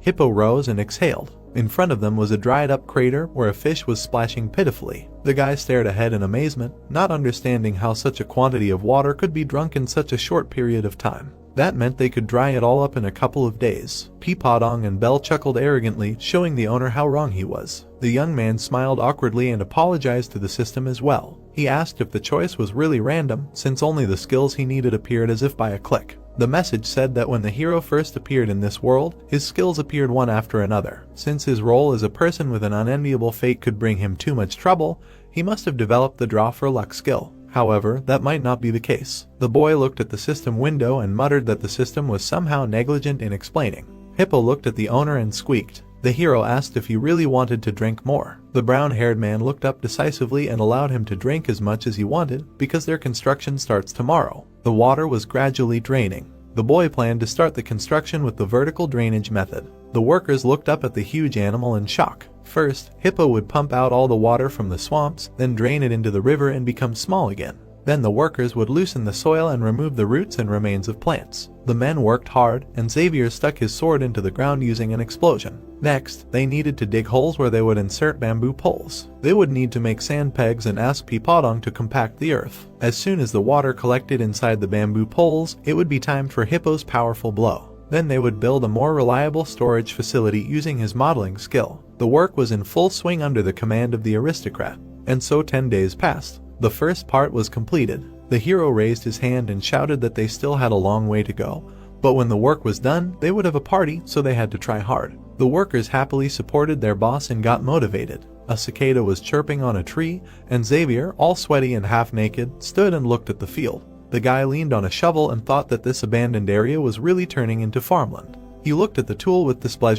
Hippo rose and exhaled. In front of them was a dried-up crater where a fish was splashing pitifully. The guy stared ahead in amazement, not understanding how such a quantity of water could be drunk in such a short period of time. That meant they could dry it all up in a couple of days. Peepodong and Bell chuckled arrogantly, showing the owner how wrong he was. The young man smiled awkwardly and apologized to the system as well. He asked if the choice was really random, since only the skills he needed appeared as if by a click. The message said that when the hero first appeared in this world, his skills appeared one after another. Since his role as a person with an unenviable fate could bring him too much trouble, he must have developed the draw for luck skill. However, that might not be the case. The boy looked at the system window and muttered that the system was somehow negligent in explaining. Hippo looked at the owner and squeaked. The hero asked if he really wanted to drink more. The brown-haired man looked up decisively and allowed him to drink as much as he wanted because their construction starts tomorrow. The water was gradually draining. The boy planned to start the construction with the vertical drainage method. The workers looked up at the huge animal in shock. First, Hippo would pump out all the water from the swamps, then drain it into the river and become small again. Then the workers would loosen the soil and remove the roots and remains of plants. The men worked hard, and Xavier stuck his sword into the ground using an explosion. Next, they needed to dig holes where they would insert bamboo poles. They would need to make sand pegs and ask Peepodong to compact the earth. As soon as the water collected inside the bamboo poles, it would be time for Hippo's powerful blow. Then they would build a more reliable storage facility using his modeling skill. The work was in full swing under the command of the aristocrat. And so 10 days passed. The first part was completed. The hero raised his hand and shouted that they still had a long way to go, but when the work was done, they would have a party, so they had to try hard. The workers happily supported their boss and got motivated. A cicada was chirping on a tree, and Xavier, all sweaty and half-naked, stood and looked at the field. The guy leaned on a shovel and thought that this abandoned area was really turning into farmland. He looked at the tool with displeasure.